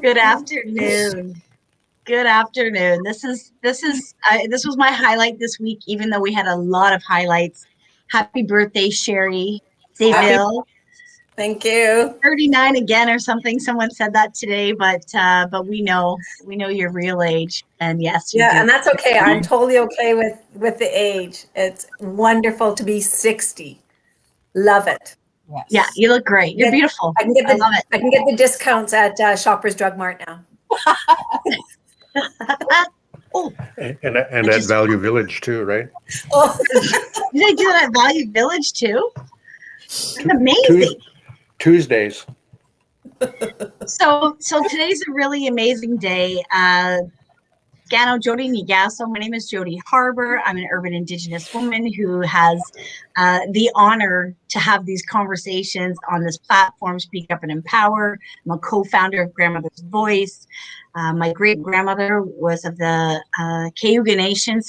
Good afternoon. Good afternoon. This was my highlight this week, even though we had a lot of highlights. Happy birthday, Sherry Sayville. Thank you. 39 again or something. Someone said that today, but we know your real age. And yes, you do. And that's okay. I'm totally okay with the age. It's wonderful to be 60. Love it. Yes. Yeah, you look great. You're beautiful. I love it. I can get the discounts at Shoppers Drug Mart now. Oh, and at Value Village too, right? Oh, did they do that at Value Village too? It's amazing. Tuesdays. So today's a really amazing day. Gano Jody Nigaso. My name is Jody Harbour. I'm an urban Indigenous woman who has the honor to have these conversations on this platform, Speak Up and Empower. I'm a co-founder of Grandmother's Voice. My great-grandmother was of the Cayuga Nation,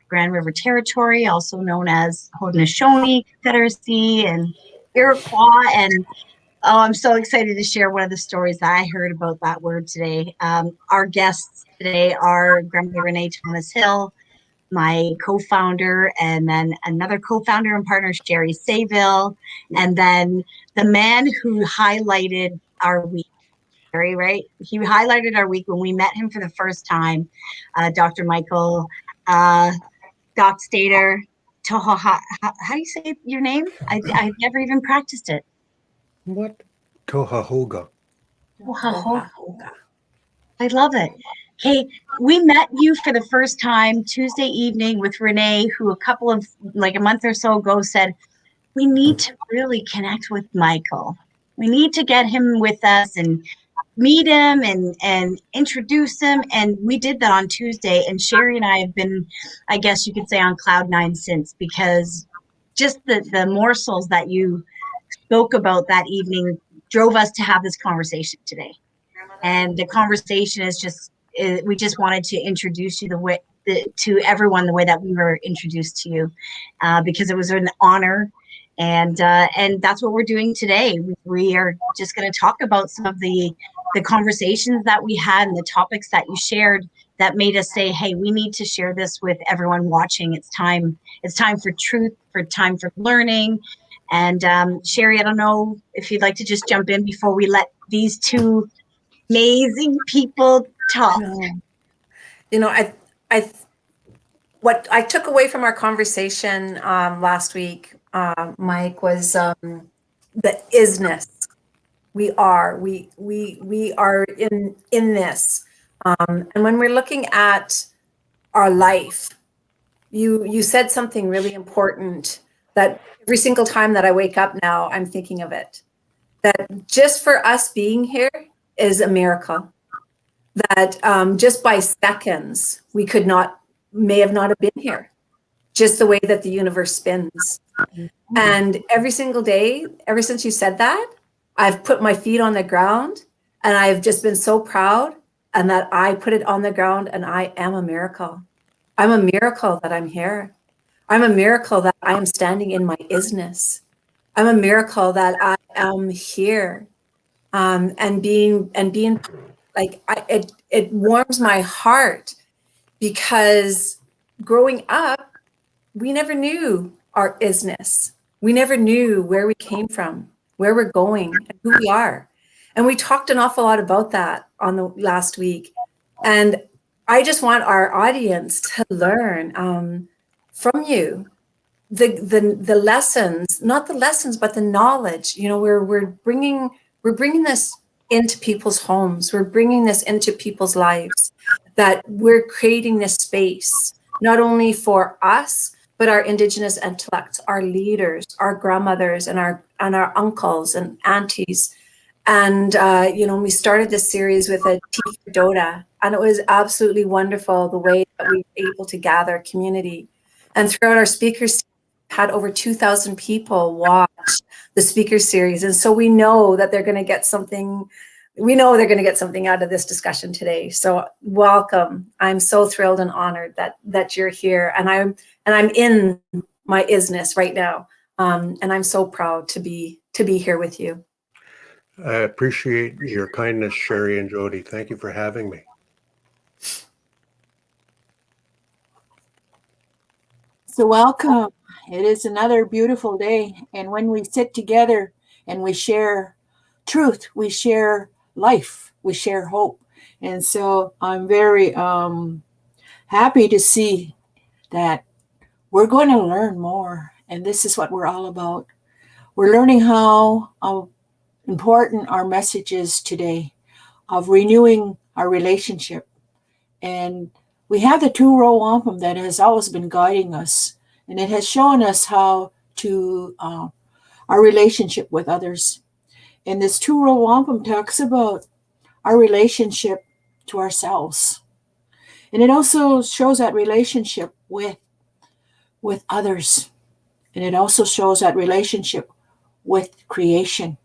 Grand River Territory, also known as Haudenosaunee Confederacy and Iroquois. And I'm so excited to share one of the stories that I heard about that word today. Our guests today are Grandmother Renee Hill, my co-founder, and then another co-founder and partner, Sherry Sayville, and then the man who highlighted our week. Right? He highlighted our week when we met him for the first time, Dr. Michael Doxtater. How do you say your name? I've never even practiced it. What? Tohahoga. Tohahoga. I love it. Okay, we met you for the first time Tuesday evening with Renee, who a month or so ago said, we need to really connect with Michael. We need to get him with us and meet him and introduce him. And we did that on Tuesday. And Sherry and I have been, I guess you could say, on cloud nine since, because just the morsels that you spoke about that evening drove us to have this conversation today. And the conversation is we just wanted to introduce you to everyone the way that we were introduced to you, because it was an honor. And that's what we're doing today. We are just going to talk about some of the conversations that we had and the topics that you shared that made us say, hey, we need to share this with everyone watching. It's time for truth, time for learning. And Sherry, I don't know if you'd like to just jump in before we let these two amazing people talk. What I took away from our conversation last week, Mike, was the ISness. We are in this, and when we're looking at our life, you said something really important that every single time that I wake up now, I'm thinking of it. That just for us being here is a miracle. That just by seconds, we may have not been here, just the way that the universe spins. And every single day, ever since you said that, I've put my feet on the ground and I've just been so proud, and that I put it on the ground and I am a miracle. I'm a miracle that I'm here. I'm a miracle that I am standing in my isness. I'm a miracle that I am here, and being like, it warms my heart, because growing up, we never knew our isness. We never knew where we came from, where we're going, and who we are. And we talked an awful lot about that on the last week. And I just want our audience to learn from you the lessons, not the lessons, but the knowledge. We're bringing this into people's homes. We're bringing this into people's lives, that we're creating this space, not only for us, but our Indigenous intellects, our leaders, our grandmothers, and our uncles and aunties. And, we started this series with a tea for Doda, and it was absolutely wonderful the way that we were able to gather community. And throughout our speakers, had over 2,000 people watch the speaker series. And so we know that they're going to get something. We know they're going to get something out of this discussion today. So welcome. I'm so thrilled and honored that you're here. And I'm in my isness right now. And I'm so proud to be here with you. I appreciate your kindness, Sherry and Jody. Thank you for having me. So welcome. It is another beautiful day. And when we sit together and we share truth, we share life, we share hope. And so I'm very happy to see that we're going to learn more. And this is what we're all about. We're learning how important our message is today of renewing our relationship. And we have the two-row wampum that has always been guiding us, and it has shown us how to our relationship with others. And this two-row wampum talks about our relationship to ourselves, and it also shows that relationship with others, and it also shows that relationship with creation,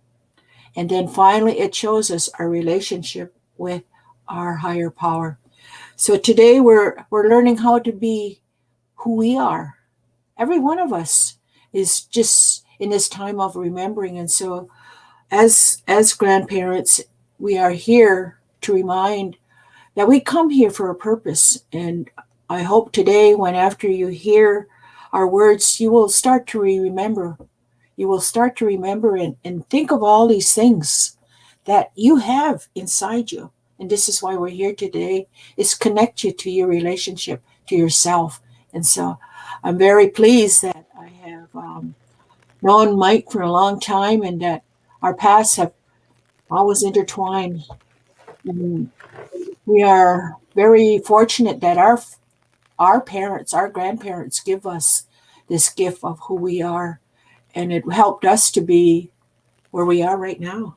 and then finally it shows us our relationship with our higher power. So today we're learning how to be who we are. Every one of us is just in this time of remembering. And so as grandparents, we are here to remind that we come here for a purpose. And I hope today, when after you hear our words, you will start to remember. You will start to remember and think of all these things that you have inside you. And this is why we're here today, is connect you to your relationship, to yourself. And so I'm very pleased that I have known Mike for a long time and that our paths have always intertwined. And we are very fortunate that our parents, our grandparents give us this gift of who we are. And it helped us to be where we are right now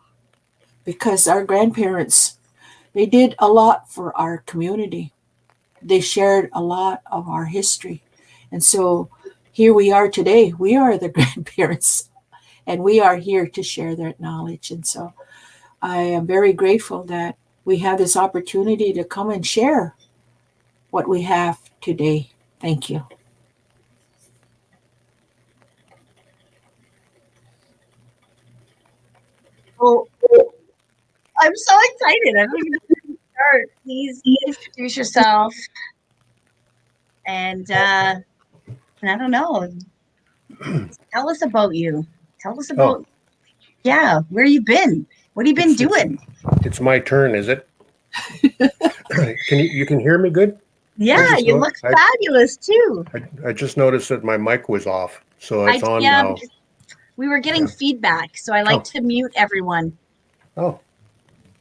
because our grandparents, they did a lot for our community. They shared a lot of our history. And so here we are today. We are the grandparents and we are here to share that knowledge. And so I am very grateful that we have this opportunity to come and share what we have today. Thank you. Well, I'm so excited. I don't even know where to start. Please introduce yourself. And I don't know. Tell us about you. Tell us about, yeah, where you been? What have you been doing? It's my turn, is it? You can hear me good? Yeah, you look fabulous too. I just noticed that my mic was off, so it's on yeah, now. We were getting feedback, so I like to mute everyone. Oh.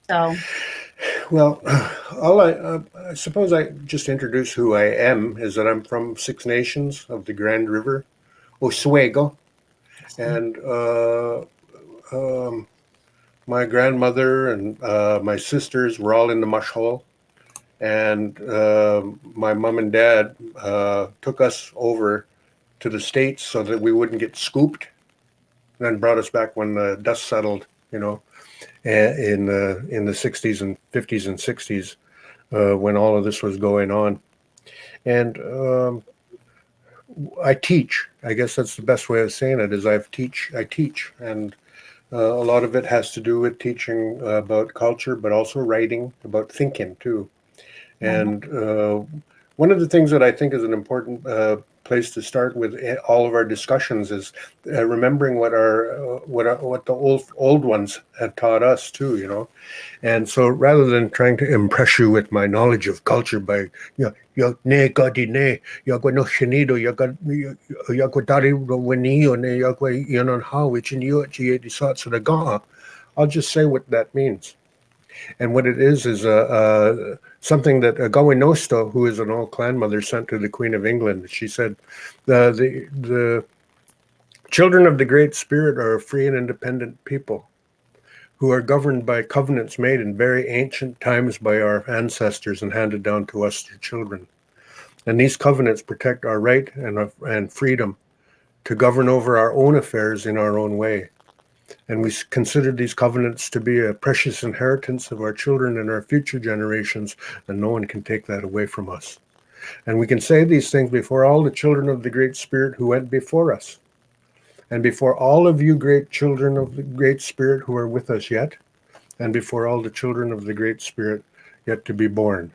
So. Well, I suppose I just introduce who I am is that I'm from Six Nations of the Grand River, Oswego, and my grandmother and my sisters were all in the mush hole, and my mom and dad took us over to the States so that we wouldn't get scooped, and then brought us back when the dust settled, in the 60s and 50s and 60s when all of this was going on. And I teach. I guess that's the best way of saying it is I teach. And a lot of it has to do with teaching about culture, but also writing, about thinking too. And one of the things that I think is an important place to start with all of our discussions is remembering what the old ones have taught us too, And so rather than trying to impress you with my knowledge of culture by I'll just say what that means. And what it is something that Gawinosto, who is an old clan mother, sent to the Queen of England. She said, the children of the Great Spirit are a free and independent people who are governed by covenants made in very ancient times by our ancestors and handed down to us, their children. And these covenants protect our right and freedom to govern over our own affairs in our own way. And we consider these covenants to be a precious inheritance of our children and our future generations, and no one can take that away from us. And we can say these things before all the children of the Great Spirit who went before us. and before all of you great children of the Great Spirit who are with us yet, and before all the children of the Great Spirit yet to be born.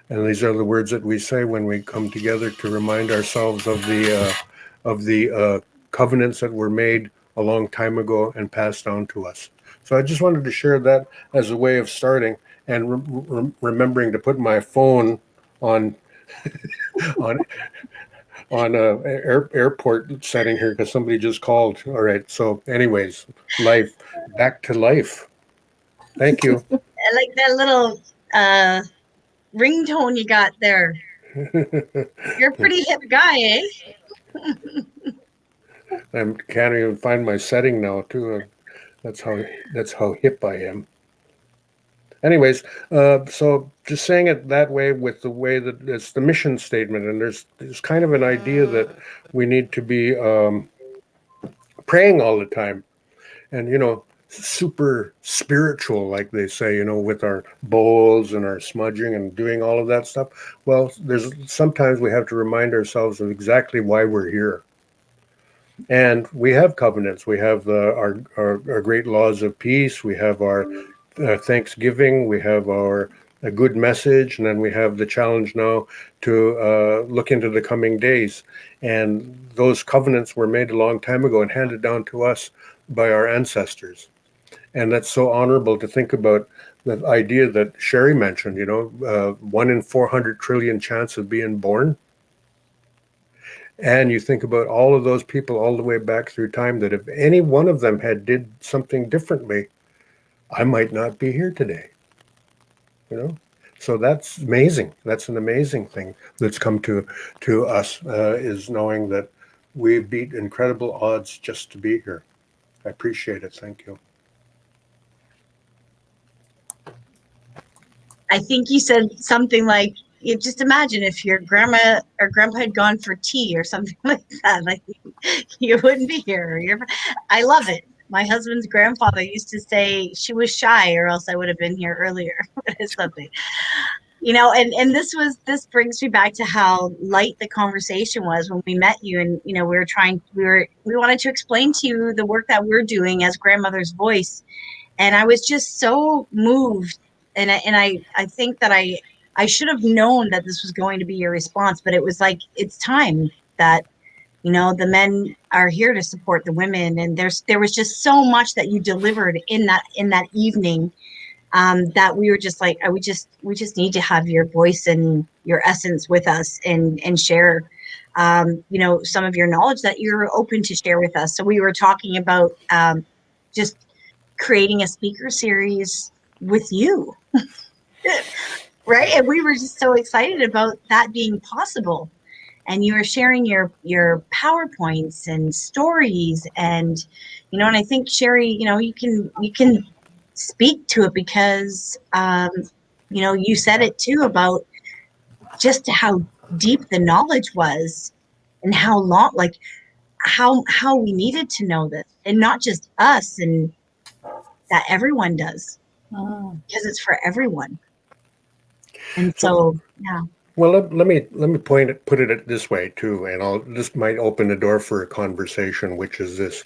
And these are the words that we say when we come together to remind ourselves of the covenants that were made a long time ago and passed down to us. So I just wanted to share that as a way of starting and remembering to put my phone on on airport setting here because somebody just called. All right. So, anyways, life, back to life. Thank you. I like that little ringtone you got there. You're a pretty hip guy, eh? I can't even find my setting now, too. That's how hip I am. Anyways, so just saying it that way with the way that it's the mission statement, and there's kind of an idea that we need to be praying all the time, and super spiritual, like they say, with our bowls and our smudging and doing all of that stuff. Well, there's sometimes we have to remind ourselves of exactly why we're here. And we have covenants. We have our great laws of peace. We have our Thanksgiving. We have our a good message, and then we have the challenge now to look into the coming days. And those covenants were made a long time ago and handed down to us by our ancestors. And that's so honorable to think about the idea that Sherry mentioned. 1 in 400 trillion chance of being born. And you think about all of those people all the way back through time that if any one of them had did something differently, I might not be here today. So that's amazing. That's an amazing thing that's come to us is knowing that we beat incredible odds just to be here. I appreciate it. Thank you. I think you said something like, you just imagine if your grandma or grandpa had gone for tea or something like that, like you wouldn't be here. I love it. My husband's grandfather used to say she was shy or else I would have been here earlier. Or something. And this brings me back to how light the conversation was when we met you. And, we wanted to explain to you the work that we're doing as Grandmother's Voice. And I was just so moved. And I think that I should have known that this was going to be your response, but it was like, it's time that, the men are here to support the women. And there was just so much that you delivered in that evening, that we were just like, we just need to have your voice and your essence with us and share, some of your knowledge that you're open to share with us. So we were talking about, just creating a speaker series with you. Right. And we were just so excited about that being possible. And you were sharing your PowerPoints and stories and, and I think Sherry, you can speak to it because, you said it too about just how deep the knowledge was and how long, like how we needed to know this and not just us and that everyone does because it's for everyone. And so, yeah. Well, let me put it this way too, and this might open the door for a conversation, which is this: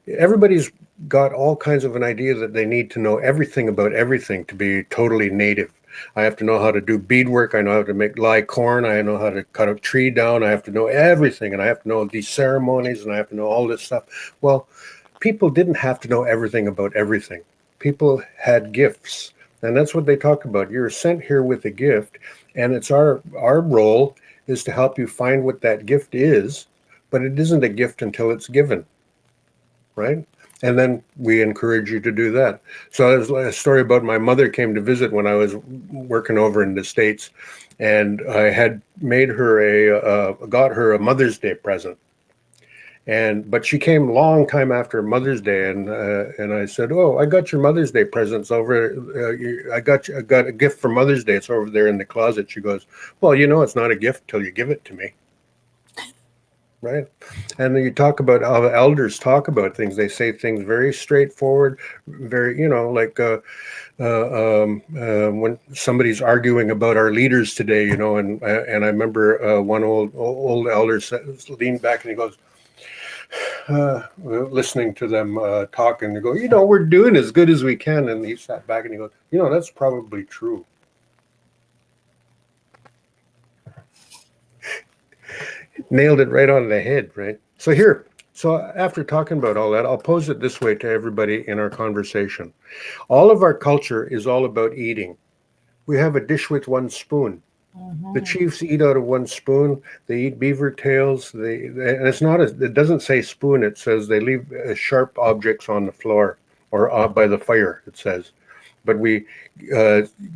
everybody's got all kinds of an idea that they need to know everything about everything to be totally native. I have to know how to do beadwork. I know how to lye corn. I know how to cut a tree down. I have to know everything, and I have to know these ceremonies, and I have to know all this stuff. Well, people didn't have to know everything about everything. People had gifts. And that's what they talk about. You're sent here with a gift, and it's our role is to help you find what that gift is, but it isn't a gift until it's given, right? And then we encourage you to do that. So there's a story about my mother came to visit when I was working over in the States, and I had made her got her a Mother's Day present. But she came a long time after Mother's Day, and I said, "Oh, I got your Mother's Day presents over. I got a gift for Mother's Day. It's over there in the closet." She goes, "Well, it's not a gift till you give it to me." Right? And then you talk about how the elders talk about things. They say things very straightforward, very, like when somebody's arguing about our leaders today, and I remember one old elder leaned back and he goes, listening to them talk, and they go, we're doing as good as we can. And he sat back and he goes, that's probably true. Nailed it right on the head, right? So after talking about all that, I'll pose it this way to everybody in our conversation. All of our culture is all about eating. We have a dish with one spoon. The chiefs eat out of one spoon. They eat beaver tails. And it doesn't say spoon. It says they leave sharp objects on the floor or by the fire, it says. But we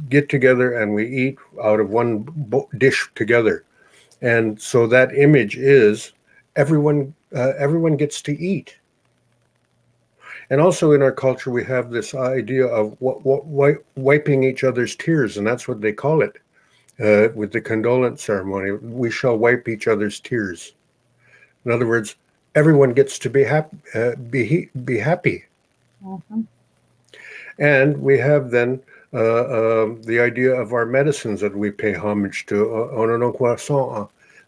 get together and we eat out of one dish together. And so that image is everyone gets to eat. And also in our culture, we have this idea of wiping each other's tears, and that's what they call it. With the condolence ceremony, we shall wipe each other's tears. In other words, everyone gets to be happy. Mm-hmm. And we have then the idea of our medicines that we pay homage to,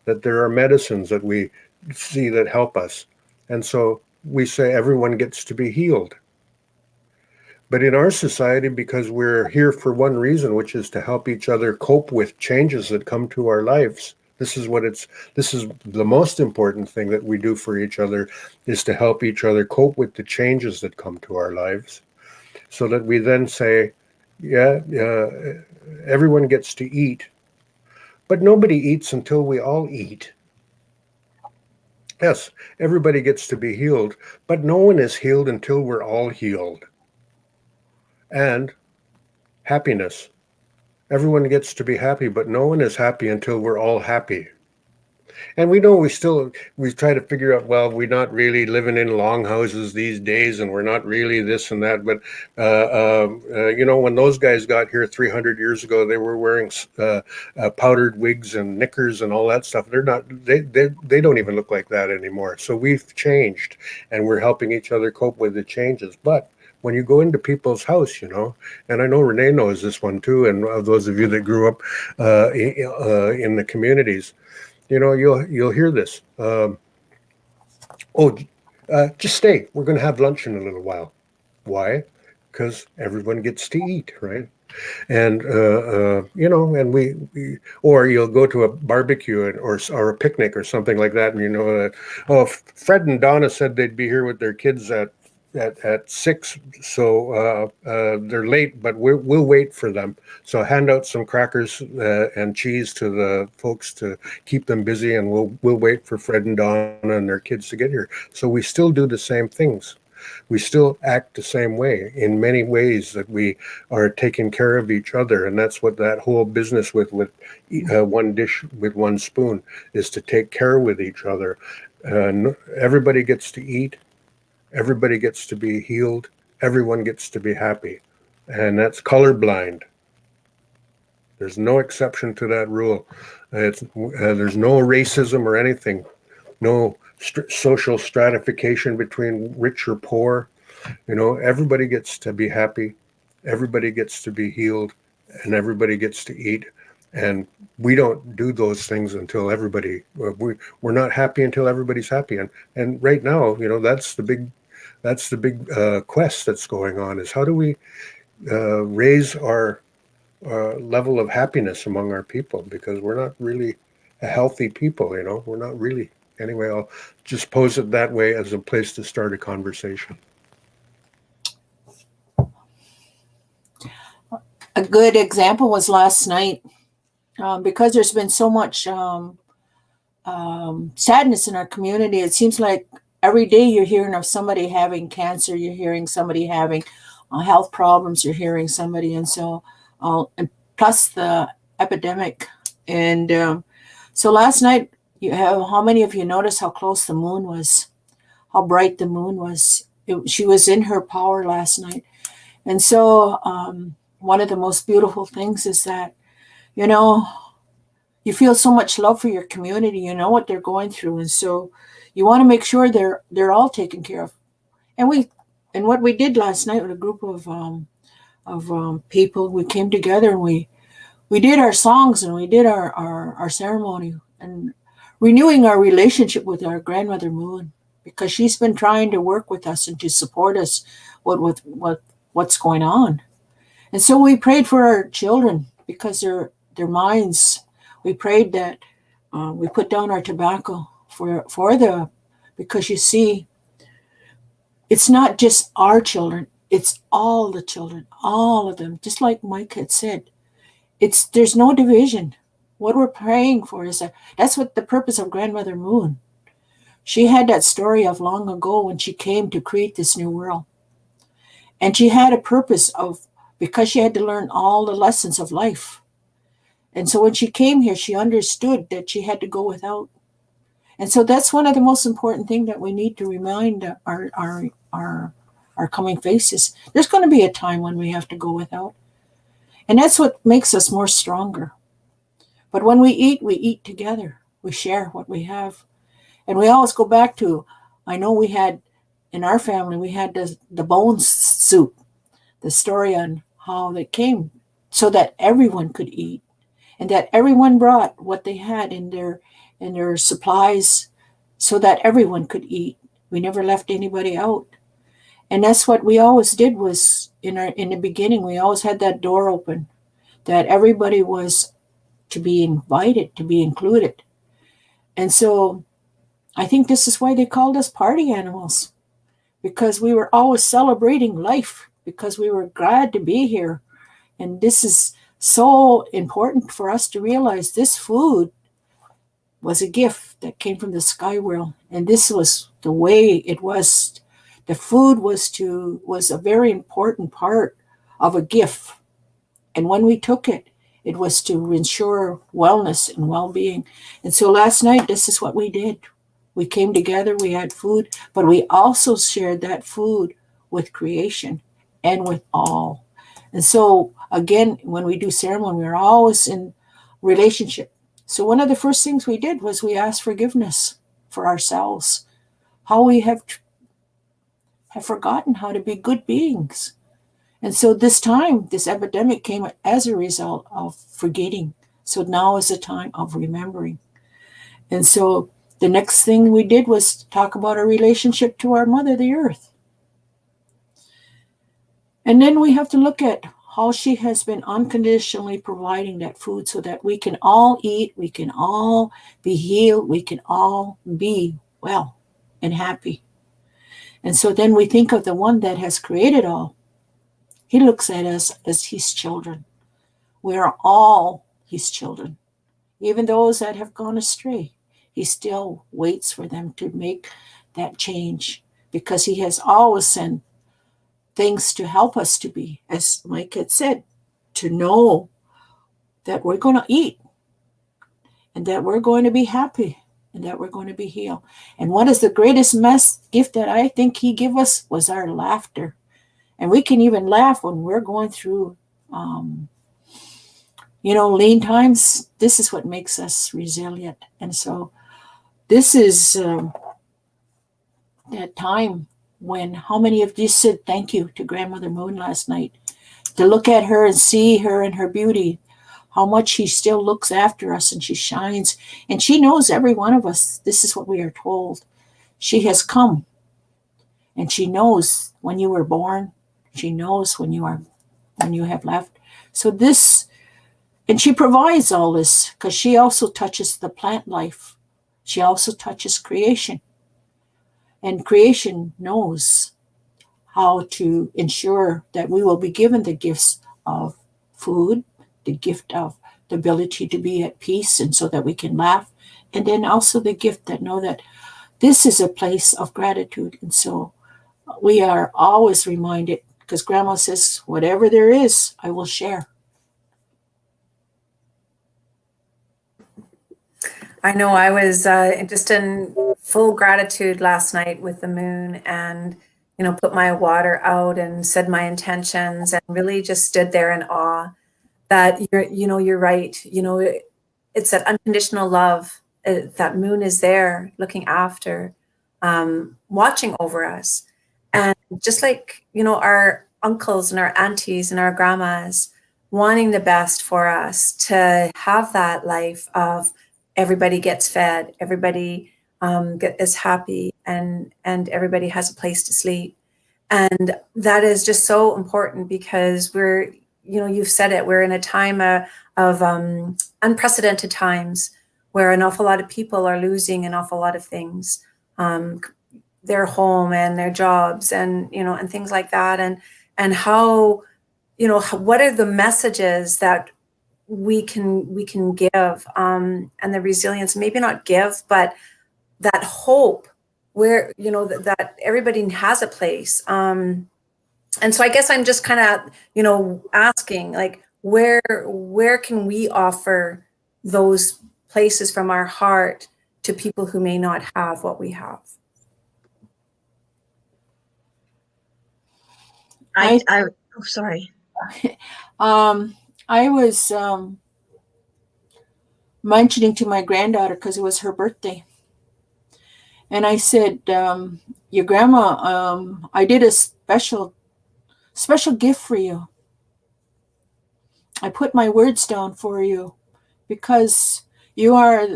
that there are medicines that we see that help us. And so we say everyone gets to be healed. But in our society, because we're here for one reason, which is to help each other cope with changes that come to our lives, this is the most important thing that we do for each other, is to help each other cope with the changes that come to our lives, so that we then say, everyone gets to eat, but nobody eats until we all eat. Yes, everybody gets to be healed, but no one is healed until we're all healed. And happiness. Everyone gets to be happy, but no one is happy until we're all happy. And we know we try to figure out, well, we're not really living in longhouses these days, and we're not really this and that. But, when those guys got here 300 years ago, they were wearing powdered wigs and knickers and all that stuff. They don't even look like that anymore. So we've changed, and we're helping each other cope with the changes. But when you go into people's house, and I know Renee knows this one too, and those of you that grew up in the communities, you'll hear this. Just stay. We're going to have lunch in a little while. Why? Because everyone gets to eat, right? And and we or you'll go to a barbecue or a picnic or something like that, and Fred and Donna said they'd be here with their kids at 6, so they're late, but we'll wait for them. So hand out some crackers and cheese to the folks to keep them busy, and we'll wait for Fred and Donna and their kids to get here. So we still do the same things. We still act the same way in many ways, that we are taking care of each other. And that's what that whole business with one dish with one spoon is, to take care with each other. Everybody gets to eat. Everybody gets to be healed. Everyone gets to be happy. And that's colorblind. There's no exception to that rule. There's no racism or anything. No social stratification between rich or poor. Everybody gets to be happy. Everybody gets to be healed. And everybody gets to eat. And we don't do those things until we're not happy until everybody's happy. And right now, that's the big quest that's going on, is how do we raise our level of happiness among our people, because we're not really a healthy people, we're not really. Anyway, I'll just pose it that way as a place to start a conversation. A good example was last night, because there's been so much sadness in our community. It seems like every day you're hearing of somebody having cancer, you're hearing somebody having health problems, you're hearing somebody, and so and plus the epidemic. And so last night, how many of you noticed how close the moon was, how bright the moon was? She was in her power last night. And so one of the most beautiful things is that, you feel so much love for your community, you know what they're going through. And so you want to make sure they're all taken care of. And what we did last night with a group of people, we came together and we did our songs and we did our ceremony, and renewing our relationship with our grandmother moon, because she's been trying to work with us and to support us with what's going on. And so we prayed for our children because their minds. We prayed that we put down our tobacco because you see, it's not just our children, it's all the children, all of them. Just like Mike had said, there's no division. What we're praying for is that's what the purpose of Grandmother Moon. She had that story of long ago when she came to create this new world. And she had a purpose because she had to learn all the lessons of life. And so when she came here, she understood that she had to go without. And so that's one of the most important things that we need to remind our coming faces. There's going to be a time when we have to go without. And that's what makes us more stronger. But when we eat together. We share what we have. And we always go back to, I know we had, in our family, we had the bone soup, the story on how they came so that everyone could eat. And that everyone brought what they had in their supplies so that everyone could eat. We never left anybody out. And that's what we always did was in the beginning, we always had that door open, that everybody was to be invited, to be included. And so I think this is why they called us party animals, because we were always celebrating life, because we were glad to be here. And this is so important for us to realize this food was a gift that came from the sky world. And this was the way it was. The food was a very important part of a gift. And when we took it, it was to ensure wellness and well-being. And so last night, this is what we did. We came together, we had food, but we also shared that food with creation and with all. And so again, when we do ceremony, we're always in relationship. So one of the first things we did was we asked forgiveness for ourselves, how we have forgotten how to be good beings. And so this epidemic came as a result of forgetting. So now is the time of remembering. And so the next thing we did was talk about our relationship to our mother, the earth. And then we have to look at how she has been unconditionally providing that food so that we can all eat, we can all be healed, we can all be well and happy. And so then we think of the one that has created all. He looks at us as his children. We are all his children. Even those that have gone astray, he still waits for them to make that change, because he has always sent things to help us to be, as Mike had said, to know that we're going to eat and that we're going to be happy and that we're going to be healed. And what is the greatest gift that I think he gave us was our laughter. And we can even laugh when we're going through, lean times. This is what makes us resilient. And so this is that time when how many of you said thank you to Grandmother Moon last night? To look at her and see her in her beauty, how much she still looks after us and she shines. And she knows every one of us. This is what we are told. She has come. And she knows when you were born. She knows when you have left. So this, and she provides all this because she also touches the plant life. She also touches creation. And creation knows how to ensure that we will be given the gifts of food, the gift of the ability to be at peace and so that we can laugh. And then also the gift that know that this is a place of gratitude. And so we are always reminded, because Grandma says, whatever there is, I will share. I know I was just in full gratitude last night with the moon, and put my water out and said my intentions and really just stood there in awe that you're right. It's that unconditional love. That moon is there looking after, watching over us. And just like, our uncles and our aunties and our grandmas wanting the best for us, to have that life of everybody gets fed, everybody is happy, and everybody has a place to sleep. And that is just so important because we're, you know, you've said it, we're in a time of unprecedented times where an awful lot of people are losing an awful lot of things, their home and their jobs and, you know, and things like that. And how, you know, what are the messages that we can give, and the resilience, maybe not give, but that hope where, you know, that everybody has a place. And so I guess I'm just kind of, you know, asking, like, where can we offer those places from our heart to people who may not have what we have? Oh, sorry. I was mentioning to my granddaughter, because it was her birthday, and I said, your grandma, I did a special gift for you. I put my words down for you because you are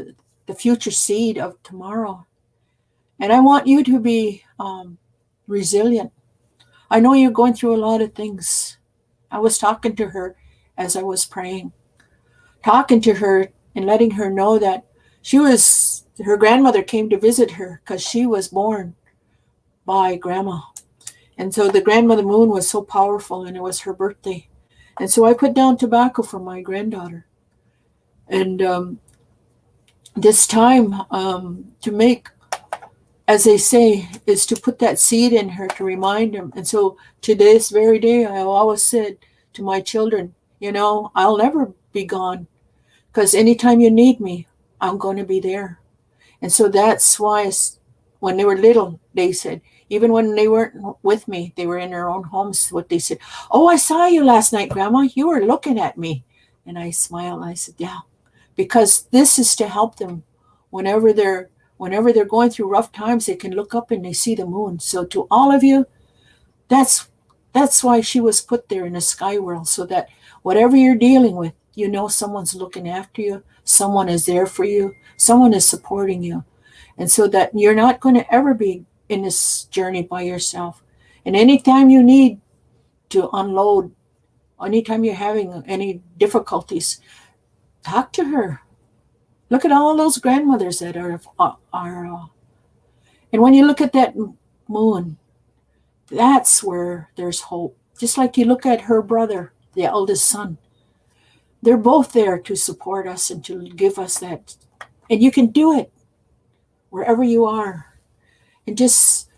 the future seed of tomorrow. And I want you to be resilient. I know you're going through a lot of things. I was talking to her as I was praying, talking to her and letting her know that her grandmother came to visit her because she was born by grandma. And so the grandmother moon was so powerful, and it was her birthday. And so I put down tobacco for my granddaughter. And this time, to make, as they say, is to put that seed in her to remind them. And so to this very day, I always said to my children, you know, I'll never be gone because anytime you need me, I'm going to be there. And so that's why when they were little, they said, even when they weren't with me, they were in their own homes, what they said, oh, I saw you last night, Grandma. You were looking at me. And I smiled. And I said, yeah, because this is to help them whenever they're going through rough times, they can look up and they see the moon. So to all of you, that's why she was put there in the sky world, so that whatever you're dealing with, you know someone's looking after you, someone is there for you, someone is supporting you. And so that you're not going to ever be in this journey by yourself. And anytime you need to unload, anytime you're having any difficulties, talk to her. Look at all those grandmothers that are and when you look at that moon, that's where there's hope. Just like you look at her brother, the eldest son, they're both there to support us and to give us that. And you can do it wherever you are. And just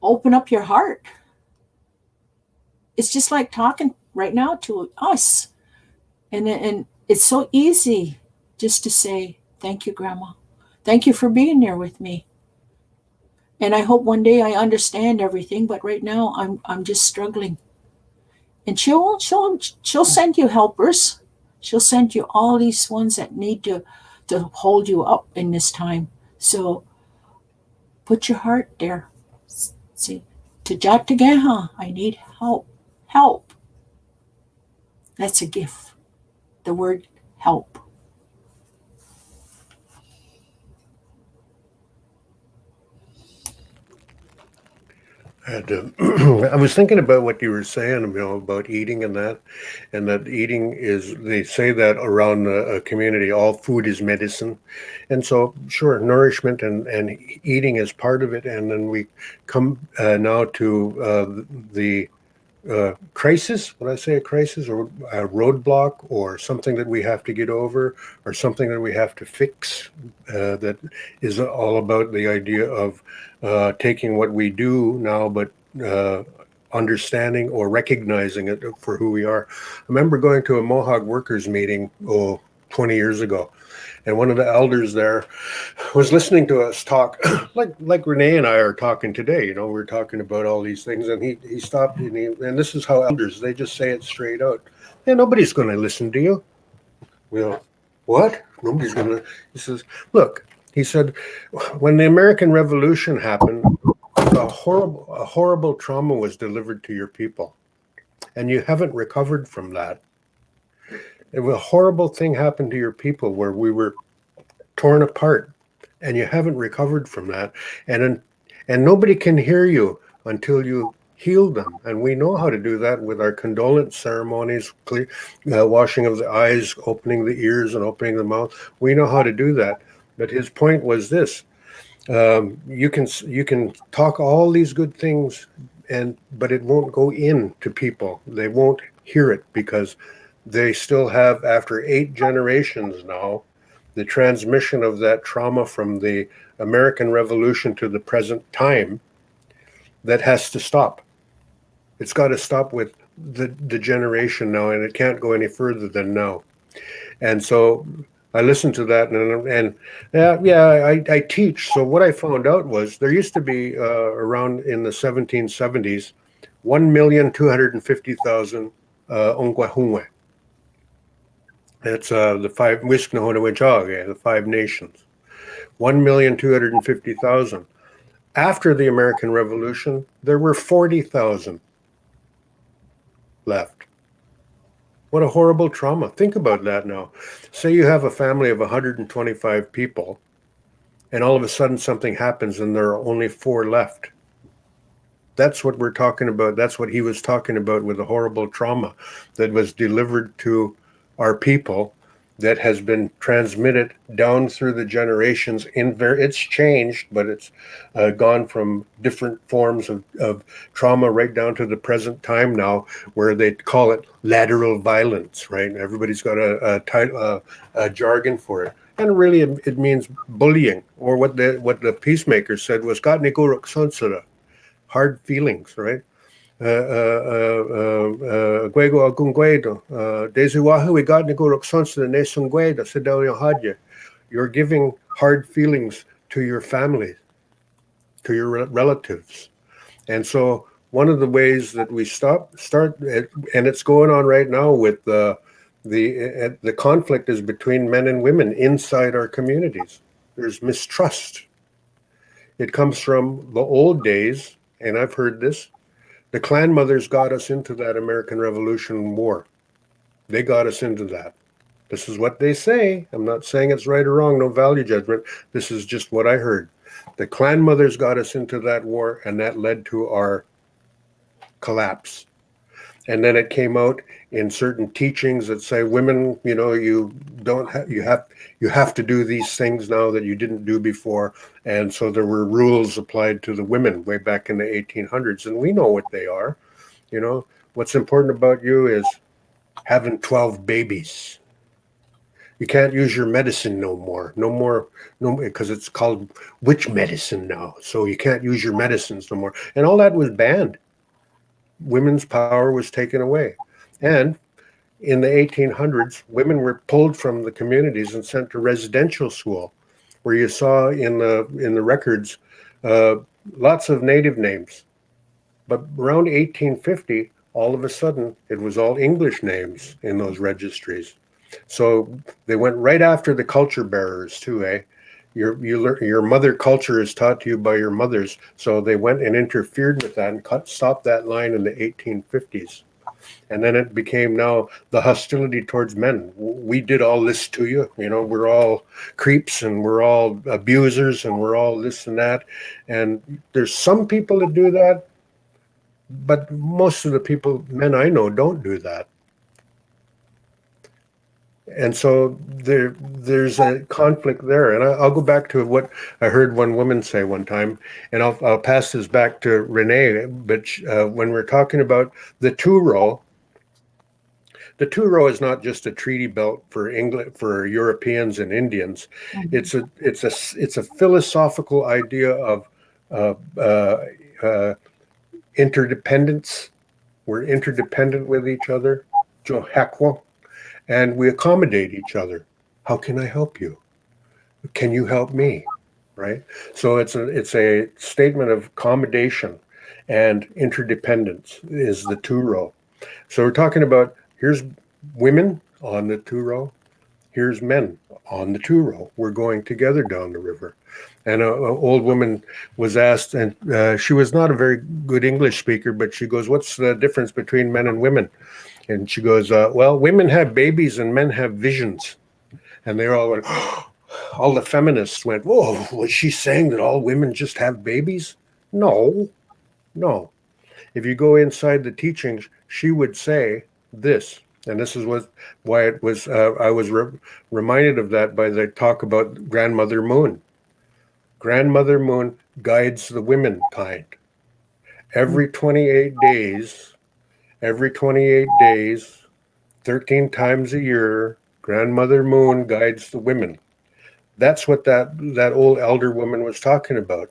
open up your heart. It's just like talking right now to us. And it's so easy just to say, thank you, Grandma. Thank you for being there with me. And I hope one day I understand everything, but right now I'm just struggling. And she'll send you helpers. She'll send you all these ones that need to hold you up in this time. So put your heart there. See, Tujatageha, I need help. Help. That's a gift. The word help. I was thinking about what you were saying, you know, about eating and that eating is, they say that around a community, all food is medicine. And so, sure, nourishment and eating is part of it. And then we come now to the crisis, when I say a crisis or a roadblock or something that we have to get over or something that we have to fix, that is all about the idea of taking what we do now, but understanding or recognizing it for who we are. I remember going to a Mohawk workers meeting 20 years ago, and one of the elders there was listening to us talk like Renee and I are talking today. You know, we're talking about all these things, and he stopped and this is how elders, they just say it straight out. Yeah, nobody's going to listen to you. Well, what? Nobody's going to. He says, look, he said, when the American Revolution happened, a horrible trauma was delivered to your people, and you haven't recovered from that. A horrible thing happened to your people where we were torn apart. and you haven't recovered from that, and nobody can hear you until you heal them. And we know how to do that with our condolence ceremonies, washing of the eyes, opening the ears, and opening the mouth. We know how to do that. But his point was this: you can talk all these good things, but it won't go in to people. They won't hear it because they still have, after 8 generations now, the transmission of that trauma from the American Revolution to the present time that has to stop. It's got to stop with the generation now, and it can't go any further than now. And so I listened to that, and I teach. So what I found out was there used to be around in the 1770s 1,250,000 Ongwahumwe. That's the five Wisknahonawijage, the 5 nations. 1,250,000. After the American Revolution, there were 40,000 left. What a horrible trauma. Think about that now. Say you have a family of 125 people, and all of a sudden something happens and there are only 4 left. That's what we're talking about. That's what he was talking about with the horrible trauma that was delivered to our people, that has been transmitted down through the generations. It's changed, but it's gone from different forms of trauma right down to the present time now, where they call it lateral violence, right? Everybody's got a jargon for it. And really it means bullying, or what the peacemaker said was hard feelings, right? Gwego agungwedo, Deziwahu we got Niguroksansa ne sungweda Sedelio Hadje. You're giving hard feelings to your family, to your relatives. And so one of the ways that we start, and it's going on right now with the conflict is between men and women inside our communities. There's mistrust. It comes from the old days, and I've heard this. The clan mothers got us into that American Revolution war. They got us into that. This is what they say. I'm not saying it's right or wrong, no value judgment. This is just what I heard. The clan mothers got us into that war, and that led to our collapse. And then it came out in certain teachings that say, women, you have to do these things now that you didn't do before. And so there were rules applied to the women way back in the 1800s, and we know what they are. What's important about you is having 12 babies. You can't use your medicine no more, because it's called witch medicine now. So you can't use your medicines no more. And all that was banned. Women's power was taken away. And in the 1800s, women were pulled from the communities and sent to residential school, where you saw in the records lots of native names. But around 1850, all of a sudden, it was all English names in those registries. So they went right after the culture bearers too, eh? Your mother culture is taught to you by your mothers. So they went and interfered with that and stopped that line in the 1850s. And then it became now the hostility towards men. We did all this to you. We're all creeps, and we're all abusers, and we're all this and that. And there's some people that do that, but most of the men I know, don't do that. And so there's a conflict there. And I'll go back to what I heard one woman say one time, and I'll pass this back to Renee. But when we're talking about the two-row is not just a treaty belt for England, for Europeans and Indians. Mm-hmm. It's a philosophical idea of interdependence. We're interdependent with each other. And we accommodate each other. How can I help you? Can you help me? Right? So it's a statement of accommodation and interdependence is the two-row. So we're talking about, here's women on the two-row, here's men on the two-row. We're going together down the river. And an old woman was asked, and she was not a very good English speaker, but she goes, what's the difference between men and women? And she goes, well, women have babies and men have visions. And they all went, all the feminists went, whoa, was she saying that all women just have babies? No, no. If you go inside the teachings, she would say this, and this is why it was. I was reminded of that by the talk about Grandmother Moon. Grandmother Moon guides the womenkind. Every 28 days, 13 times a year, Grandmother Moon guides the women. That's what that old elder woman was talking about.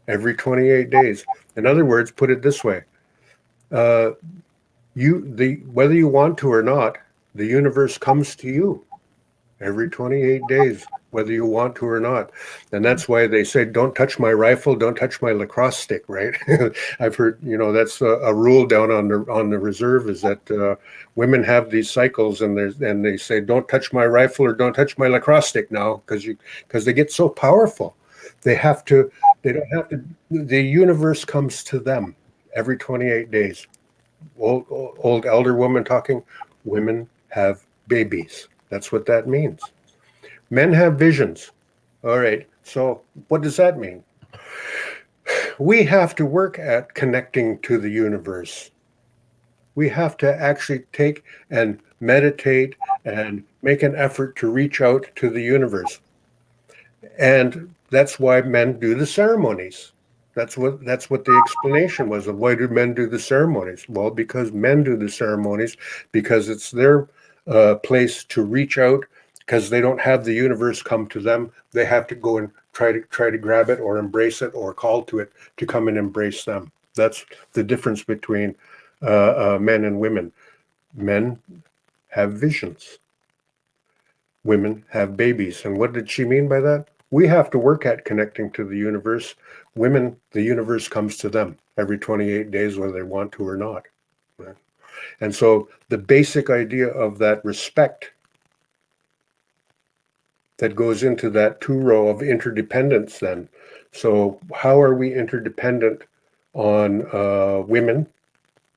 Every 28 days. In other words, put it this way: whether you want to or not, the universe comes to you every 28 days, whether you want to or not. And that's why they say, don't touch my rifle, don't touch my lacrosse stick, right? I've heard, that's a rule down on the reserve, is that women have these cycles, and they say, don't touch my rifle or don't touch my lacrosse stick now, because they get so powerful. They don't have to, the universe comes to them every 28 days. Old elder woman talking, women have babies. That's what that means. Men have visions. All right. So what does that mean? We have to work at connecting to the universe. We have to actually take and meditate and make an effort to reach out to the universe. And that's why men do the ceremonies. That's what the explanation was of why do men do the ceremonies. Well, because men do the ceremonies because it's their place to reach out, because they don't have the universe come to them. They have to go and try to grab it or embrace it or call to it to come and embrace them. That's the difference between men and women. Men have visions. Women have babies. And what did she mean by that? We have to work at connecting to the universe. Women, the universe comes to them every 28 days, whether they want to or not. Right? And so the basic idea of that respect that goes into that two row of interdependence then. So how are we interdependent on women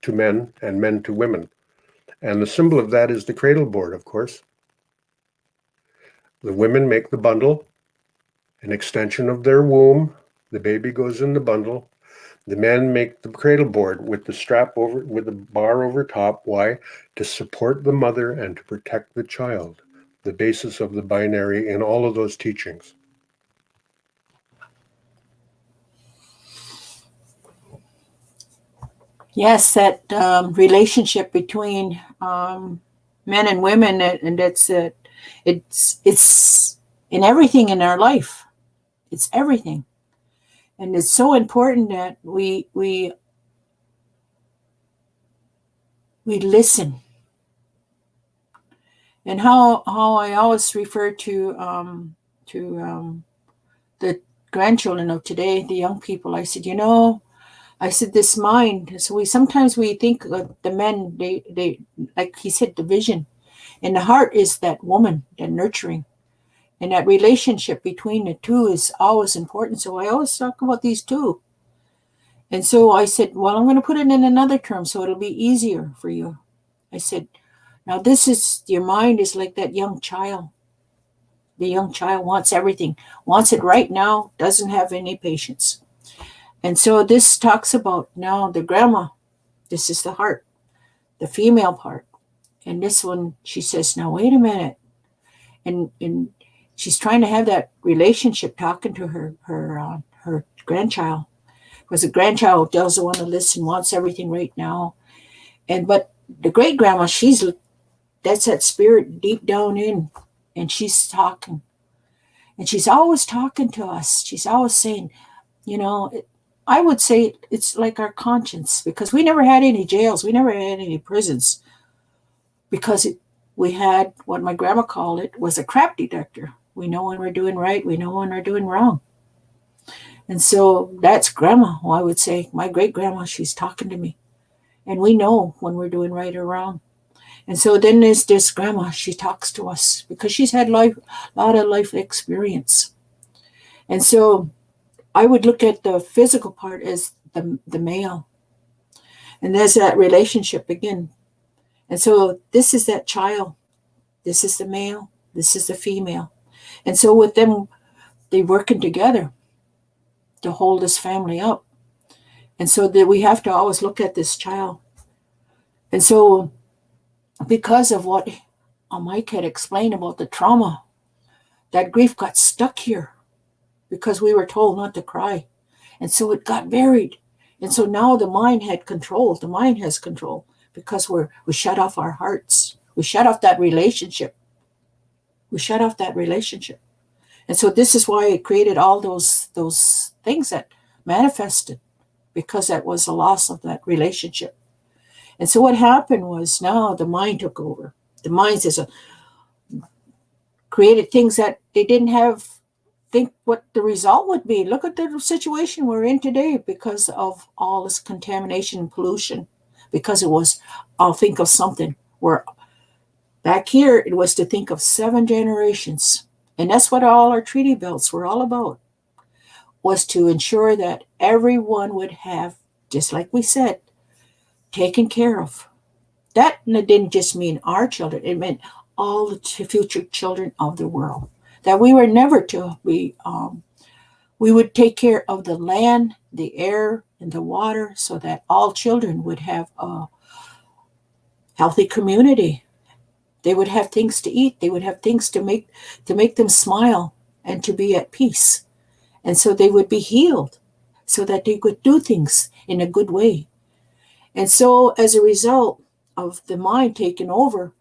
to men and men to women? And the symbol of that is the cradle board, of course. The women make the bundle, an extension of their womb. The baby goes in the bundle. The men make the cradle board with the strap over, with the bar over top. Why? To support the mother and to protect the child. The basis of the binary in all of those teachings. Yes, that relationship between men and women, and it's in everything in our life. It's everything, and it's so important that we listen. And how I always refer to the grandchildren of today, the young people. I said, this mind. So we sometimes think the men, they like he said, the vision, and the heart is that woman, that nurturing, and that relationship between the two is always important. So I always talk about these two. And so I said, well, I'm going to put it in another term so it'll be easier for you. I said, now this is, your mind is like that young child. The young child wants everything, wants it right now, doesn't have any patience. And so this talks about now the grandma. This is the heart, the female part. And this one, she says, now wait a minute. And she's trying to have that relationship, talking to her grandchild. Because the grandchild doesn't want to listen, wants everything right now. But the great grandma, that's that spirit deep down in, and she's talking. And she's always talking to us. She's always saying, I would say it's like our conscience, because we never had any jails. We never had any prisons, because we had what my grandma called it was a crap detector. We know when we're doing right. We know when we're doing wrong. And so that's grandma. Well, I would say my great grandma, she's talking to me, and we know when we're doing right or wrong. And so then there's this grandma. She talks to us because she's had a lot of life experience. And so I would look at the physical part as the male. And there's that relationship again. And so this is that child. This is the male. This is the female. And so with them, they working together to hold this family up. And so that we have to always look at this child. And so because of what Mike had explained about the trauma, that grief got stuck here because we were told not to cry. And so it got buried. And so now the mind had control. The mind has control because we shut off our hearts. We shut off that relationship. We shut off that relationship. And so this is why it created all those things that manifested, because that was a loss of that relationship. And so what happened was now the mind took over. The mind created things that they didn't think what the result would be. Look at the situation we're in today because of all this contamination and pollution. Because it was, I'll think of something where back here it was to think of 7 generations. And that's what all our treaty belts were all about, was to ensure that everyone would have, just like we said, taken care of. That didn't just mean our children. It meant all the future children of the world. That we were never to be, we would take care of the land, the air, and the water so that all children would have a healthy community. They would have things to eat. They would have things to make them smile and to be at peace. And so they would be healed so that they could do things in a good way. And so as a result of the mind taking over,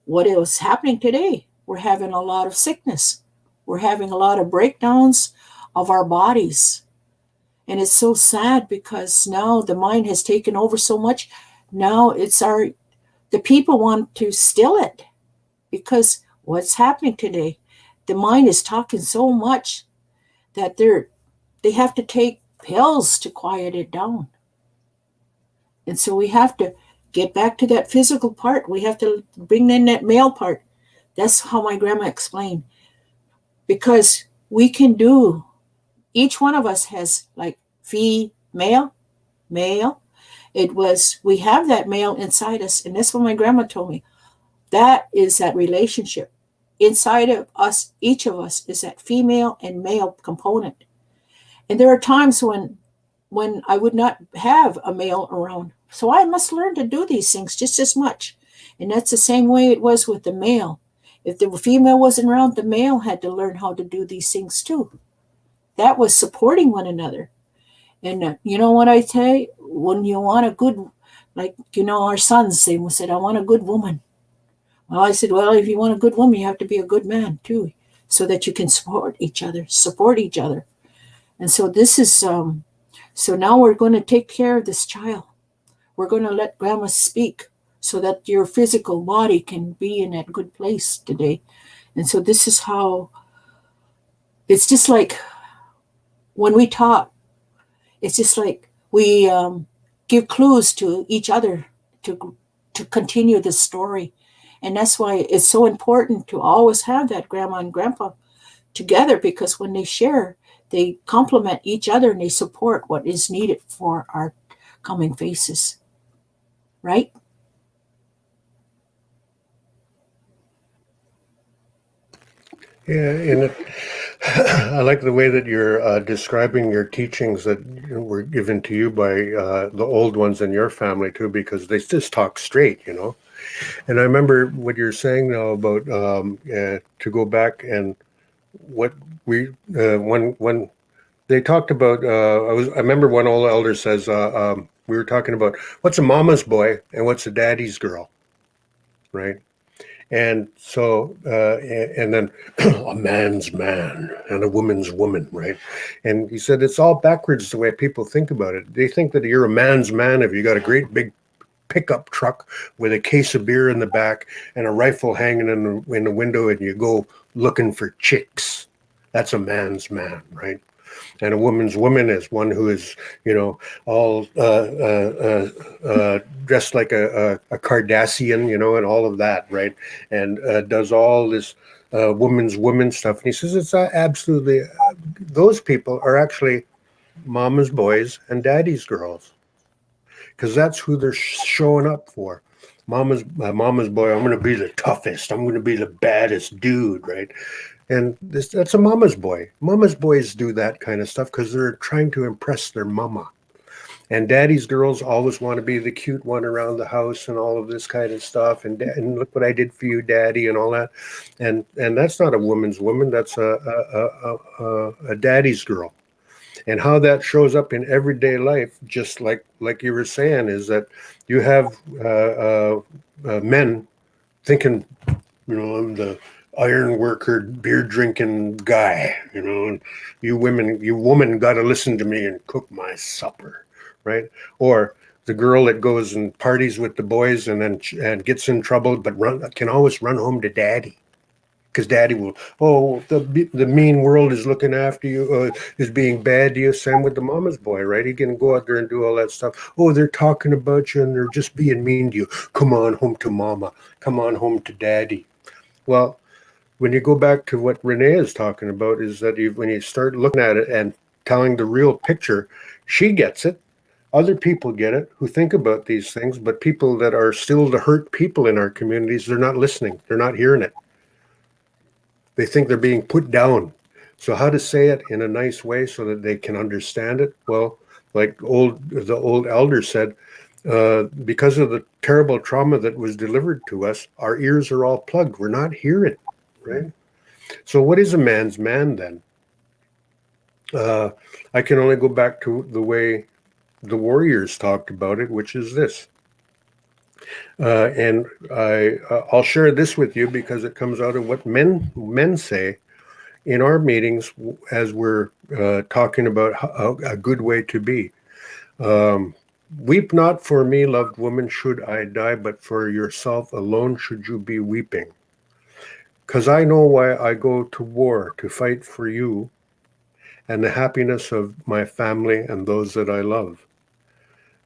what is happening today, we're having a lot of sickness. We're having a lot of breakdowns of our bodies. And it's so sad because now the mind has taken over so much. Now the people want to still it, because what's happening today, the mind is talking so much that they have to take pills to quiet it down. And so we have to get back to that physical part. We have to bring in that male part. That's how my grandma explained. Because we can do, each one of us has like female, male. We have that male inside us. And that's what my grandma told me. That is that relationship. Inside of us, each of us is that female and male component. And there are times when I would not have a male around. So I must learn to do these things just as much. And that's the same way it was with the male. If the female wasn't around, the male had to learn how to do these things too. That was supporting one another. And you know what I tell you? When you want a good, like, our sons, they said, I want a good woman. Well, I said, well, if you want a good woman, you have to be a good man too, so that you can support each other. And so this is, so now we're going to take care of this child. We're going to let grandma speak so that your physical body can be in that good place today. And so this is how, it's just like when we talk, it's just like we give clues to each other to continue the story. And that's why it's so important to always have that grandma and grandpa together, because when they share, they complement each other and they support what is needed for our coming faces. Right? Yeah, and I like the way that you're describing your teachings that were given to you by the old ones in your family too, because they just talk straight, And I remember what you're saying now about to go back and what we when they talked about. I remember one old elder says we were talking about what's a mama's boy and what's a daddy's girl, right? And so, and then a man's man and a woman's woman, right? And he said it's all backwards the way people think about it. They think that you're a man's man if you got a great big pickup truck with a case of beer in the back and a rifle hanging in the window, and you go looking for chicks. That's a man's man, right? And a woman's woman is one who is, all dressed like a Cardassian, and all of that, right? And does all this woman's woman stuff. And he says it's absolutely, those people are actually mama's boys and daddy's girls, because that's who they're showing up for. Mama's boy, I'm going to be the toughest. I'm going to be the baddest dude, right? And that's a mama's boy. Mama's boys do that kind of stuff because they're trying to impress their mama. And daddy's girls always want to be the cute one around the house and all of this kind of stuff. And look what I did for you, daddy, and all that. And that's not a woman's woman. That's a daddy's girl. And how that shows up in everyday life, just like you were saying, is that you have men thinking, I'm the iron worker, beer drinking guy, and you woman got to listen to me and cook my supper, right? Or the girl that goes and parties with the boys and gets in trouble, but can always run home to daddy. Because daddy will, the mean world is looking after you, is being bad to you. Same with the mama's boy, right? He can go out there and do all that stuff. Oh, they're talking about you and they're just being mean to you. Come on home to mama. Come on home to daddy. Well, when you go back to what Renee is talking about, is that when you start looking at it and telling the real picture, she gets it. Other people get it who think about these things, but people that are still the hurt people in our communities, they're not listening. They're not hearing it. They think they're being put down. So how to say it in a nice way so that they can understand it? Well, like the old elder said, because of the terrible trauma that was delivered to us, our ears are all plugged. We're not hearing, right? So what is a man's man then? I can only go back to the way the warriors talked about it, which is this. And I'll share this with you because it comes out of what men say in our meetings as we're talking about a good way to be. Weep not for me, loved woman, should I die, but for yourself alone should you be weeping. Because I know why I go to war, to fight for you and the happiness of my family and those that I love.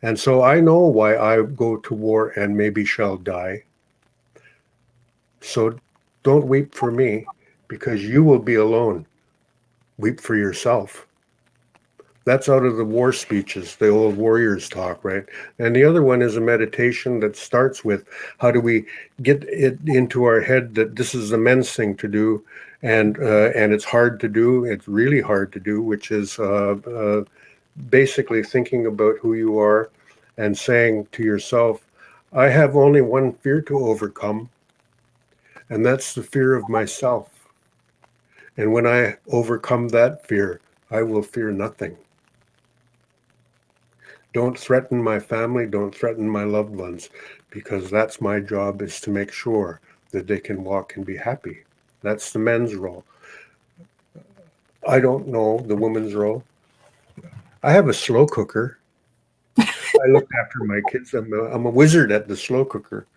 And so I know why I go to war and maybe shall die. So don't weep for me, because you will be alone. Weep for yourself. That's out of the war speeches, the old warriors talk, right? And the other one is a meditation that starts with how do we get it into our head that this is the men's thing to do, and it's hard to do. It's really hard to do, which is basically thinking about who you are and saying to yourself, I have only one fear to overcome, and that's the fear of myself. And when I overcome that fear, I will fear nothing. Don't threaten my family, don't threaten my loved ones, because that's my job, is to make sure that they can walk and be happy. That's the men's role. I don't know the woman's role. I have a slow cooker. I look after my kids. I'm a wizard at the slow cooker.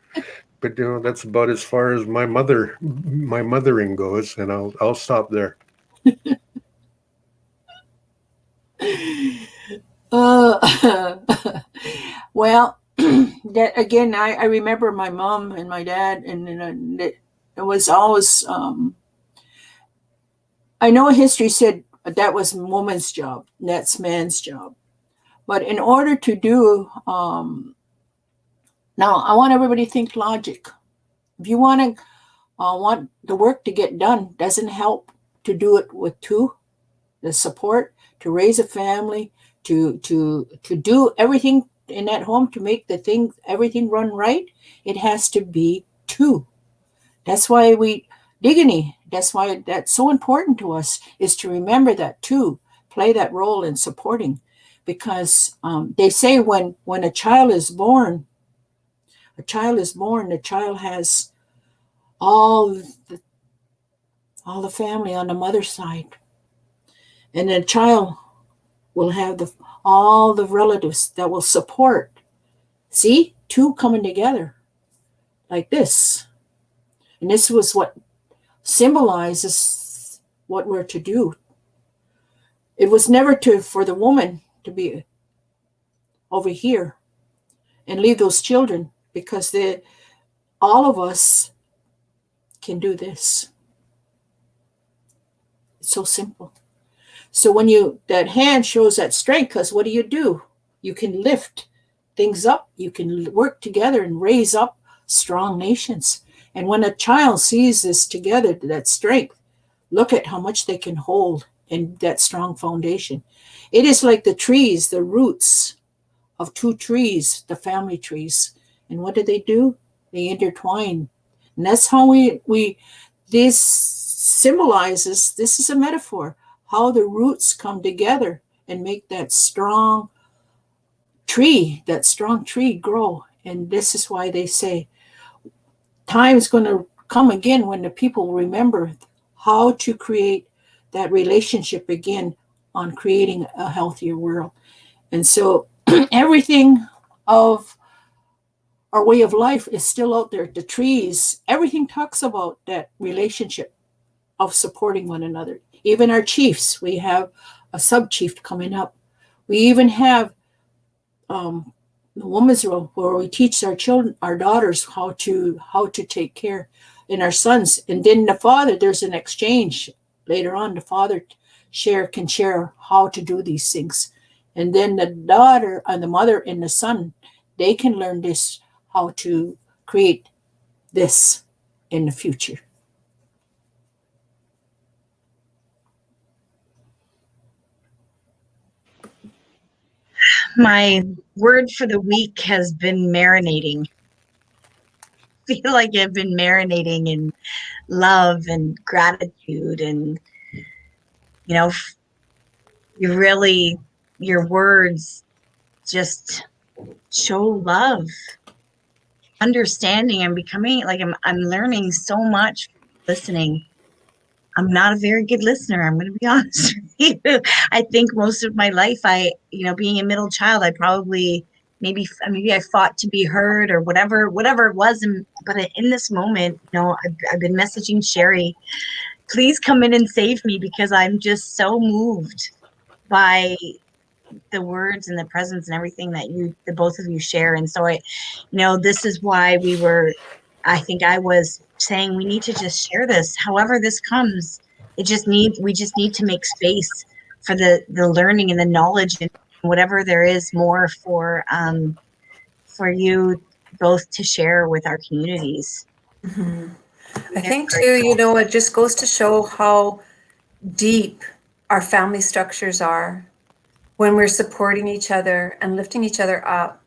But that's about as far as my mothering goes, and I'll stop there. Well, that again, I remember my mom and my dad, and it was always. I know history said that was woman's job, that's man's job, but in order to do, now I want everybody to think logic. If you want the work to get done, doesn't help to do it with two, the support to raise a family, to do everything in that home to make everything run right. It has to be two. That's why that's why that's so important to us, is to remember that too, play that role in supporting, because they say when a child is born, the child has all the family on the mother's side, and the child will have all the relatives that will support. See, two coming together like this, and this was what symbolizes what we're to do. It was never for the woman to be over here and leave those children, because all of us can do this. It's so simple. So when that hand shows that strength, because what do? You can lift things up. You can work together and raise up strong nations. And when a child sees this together, that strength, look at how much they can hold in that strong foundation. It is like the trees, the roots of two trees, the family trees. And what do? They intertwine. And that's how this symbolizes, this is a metaphor, how the roots come together and make that strong tree grow. And this is why they say time is going to come again when the people remember how to create that relationship again on creating a healthier world. And so everything of our way of life is still out there. The trees, everything talks about that relationship of supporting one another. Even our chiefs, we have a sub-chief coming up. We even have the woman's role, where we teach our children, our daughters, how to take care, and our sons. And then the father, there's an exchange later on. The father can share how to do these things, and then the daughter and the mother and the son, they can learn this, how to create this in the future. My word for the week has been marinating. I feel like I've been marinating in love and gratitude, and your words just show love, understanding. I'm becoming I'm learning so much listening. I'm not a very good listener. I'm going to be honest with you. I think most of my life, being a middle child, I probably maybe I fought to be heard or whatever it was. But in this moment, I've been messaging Sherry, please come in and save me, because I'm just so moved by the words and the presence and everything that the both of you share. And so this is why I think I was saying we need to just share this. However this comes, we just need to make space for the learning and the knowledge and whatever there is more for you both to share with our communities. Mm-hmm. I think too, it just goes to show how deep our family structures are when we're supporting each other and lifting each other up.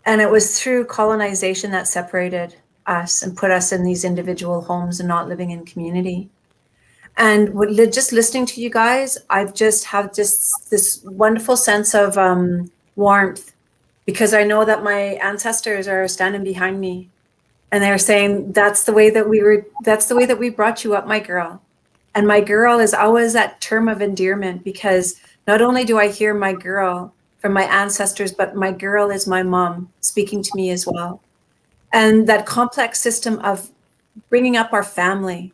And it was through colonization that separated us and put us in these individual homes and not living in community. And just listening to you guys, I've just have this wonderful sense of warmth, because I know that my ancestors are standing behind me, and they're saying, that's the way that we brought you up, my girl. And my girl is always that term of endearment, because not only do I hear my girl from my ancestors, but my girl is my mom speaking to me as well. And that complex system of bringing up our family,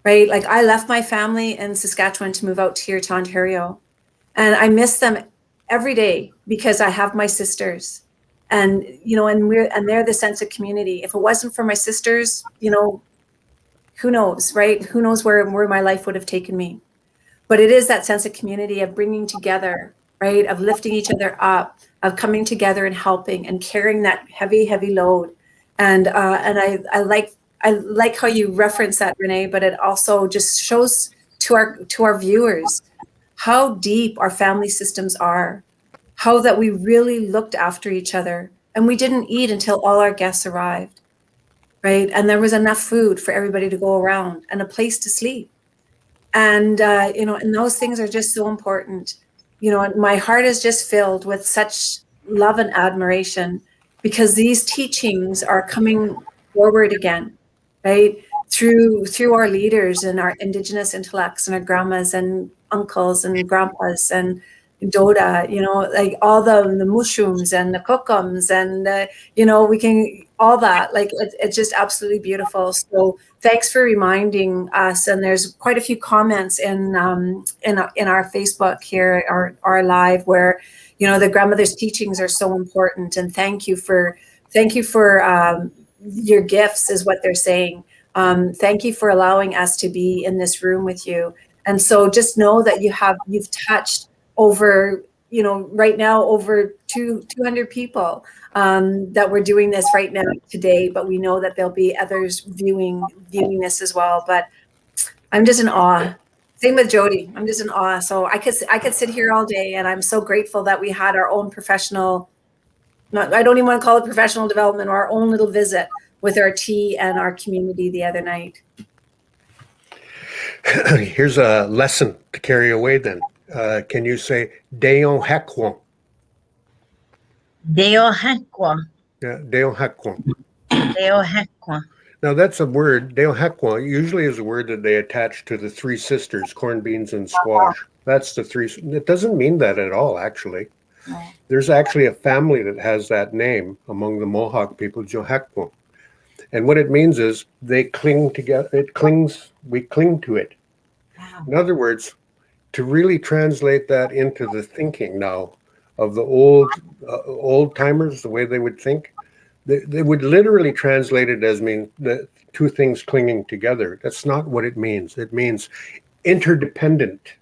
right? Like, I left my family in Saskatchewan to move out here to Ontario, and I miss them every day because I have my sisters, and they're the sense of community. If it wasn't for my sisters, who knows, right? Who knows where my life would have taken me? But it is that sense of community, of bringing together, right? Of lifting each other up, of coming together and helping and carrying that heavy, heavy load. And I like how you reference that, Renee, but it also just shows to our viewers how deep our family systems are, how that we really looked after each other, and we didn't eat until all our guests arrived, right? And there was enough food for everybody to go around and a place to sleep. And, and those things are just so important. My heart is just filled with such love and admiration, because these teachings are coming forward again, right? Through our leaders and our Indigenous intellects and our grandmas and uncles and grandpas and Doda, like all the mushrooms and the kokums and, we can, all that, like, it's just absolutely beautiful. So thanks for reminding us. And there's quite a few comments in our Facebook here, our live, where, the grandmother's teachings are so important. And thank you for your gifts, is what they're saying. Thank you for allowing us to be in this room with you. And so just know that you've touched over, right now, over 200 people that we're doing this right now today, but we know that there'll be others viewing this as well. But I'm just in awe. Same with Jody. I'm just in awe. So I could sit here all day, and I'm so grateful that we had our own professional, I don't even want to call it professional development, or our own little visit with our tea and our community the other night. Here's a lesson to carry away then. Can you say Deon Hakwan? Deo Hekwa. Yeah, Deon Hakwan. Deo Hekwa. Now that's a word, Deo Hakwa, usually is a word that they attach to the three sisters, corn, beans, and squash. That's the three. It doesn't mean that at all, actually. There's actually a family that has that name among the Mohawk people, Johakwa. And what it means is they cling together. We cling to it. Wow. In other words, to really translate that into the thinking now of the old timers, the way they would think, they would literally translate it as mean the two things clinging together. That's not what it means. It means interdependent.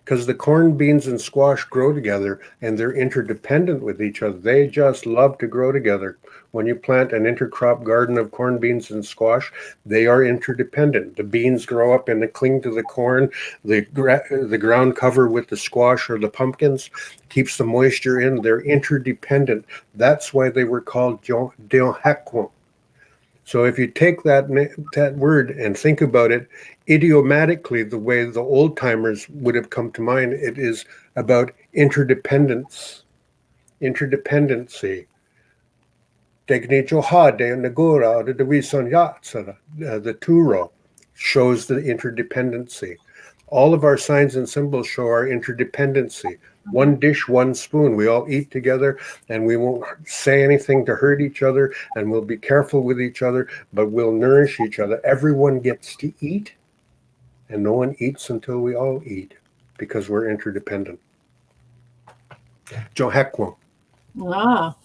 Because the corn, beans, and squash grow together, and they're interdependent with each other. They just love to grow together. When you plant an intercrop garden of corn, beans, and squash, they are interdependent. The beans grow up and they cling to the corn. The ground cover with the squash or the pumpkins keeps the moisture in. They're interdependent. That's why they were called Deohakwa. So if you take that word and think about it idiomatically, the way the old timers would have come to mind, it is about interdependence, interdependency. The Turo shows the interdependency. All of our signs and symbols show our interdependency. One dish, one spoon. We all eat together, and we won't say anything to hurt each other, and we'll be careful with each other, but we'll nourish each other. Everyone gets to eat, and no one eats until we all eat, because we're interdependent. Johekwo. Ah.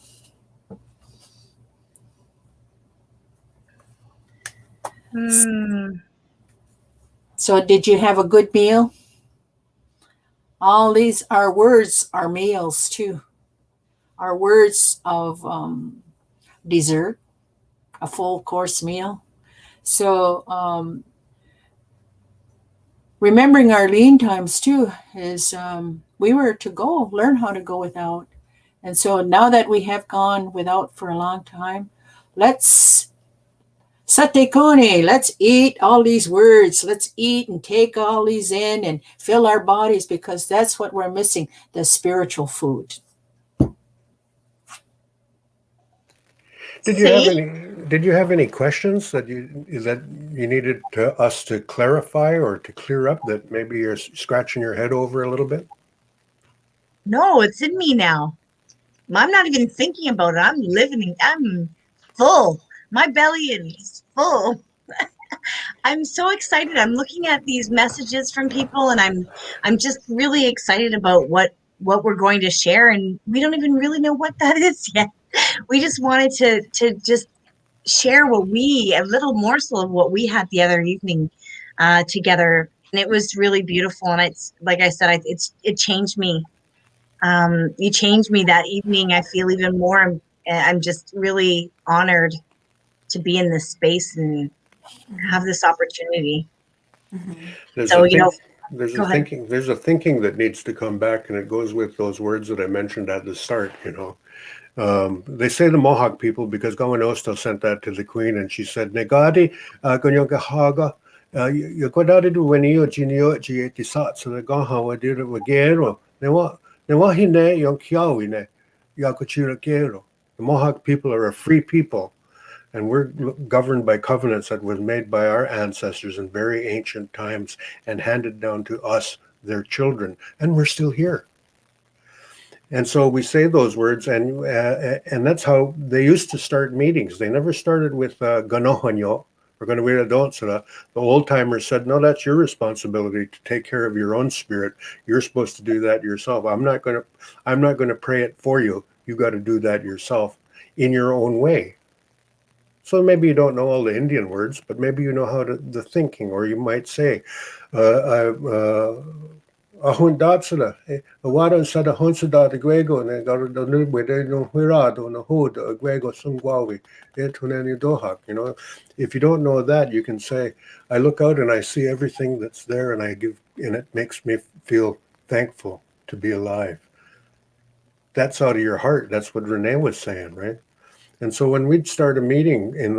So did you have a good meal? All these, our words are meals too. Our words of dessert, a full course meal. So remembering our lean times too is we were to go learn how to go without. And so now that we have gone without for a long time, let's Satekone, let's eat all these words. Let's eat and take all these in and fill our bodies, because that's what we're missing, the spiritual food. Did you have any questions that you needed us to clarify or to clear up, that maybe you're scratching your head over a little bit? No, it's in me now. I'm not even thinking about it. I'm living. I'm full. My belly is full. I'm so excited. I'm looking at these messages from people, and I'm just really excited about what we're going to share, and we don't even really know what that is yet. We just wanted to just share a little morsel of what we had the other evening together, and it was really beautiful. And it's like I said, it changed me. You changed me that evening. I feel even more. I'm just really honored to be in this space and have this opportunity. There's So, a thinking that needs to come back, and it goes with those words that I mentioned at the start. They say the Mohawk people, because Gawanosto sent that to the Queen, and she said, "Negadi, Gonyogahaga, Yakodadi do wenio jinio gieti sat, so the Gahawa did it wagero. Newahine Yonkiawine, Yakuchira Gero." The Mohawk people are a free people, and we're governed by covenants that were made by our ancestors in very ancient times and handed down to us, their children, and we're still here. And so we say those words, and that's how they used to start meetings. They never started with Ganohanyo or Ganawira. The old timers said, "No, that's your responsibility to take care of your own spirit. You're supposed to do that yourself. I'm not going to pray it for you. You got to do that yourself in your own way." So maybe you don't know all the Indian words, but maybe you know the thinking, or you might say, ahun datsala, awaran sa da hunsa the Grego, and got the nube, they no huirado, no hood, a Grego sungwawi, etunani dohak. You know, if you don't know that, you can say, I look out and I see everything that's there, and and it makes me feel thankful to be alive. That's out of your heart. That's what Renee was saying, right? And so when we'd start a meeting in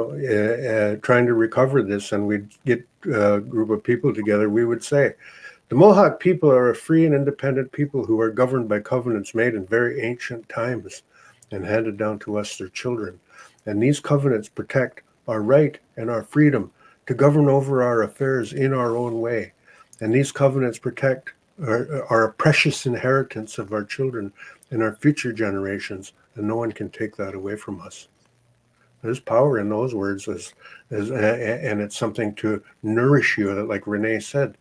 trying to recover this, and we'd get a group of people together, we would say, the Mohawk people are a free and independent people who are governed by covenants made in very ancient times and handed down to us, their children. And these covenants protect our right and our freedom to govern over our affairs in our own way. And these covenants protect our precious inheritance of our children and our future generations, and no one can take that away from us. There's power in those words, and it's something to nourish you, like Renee said.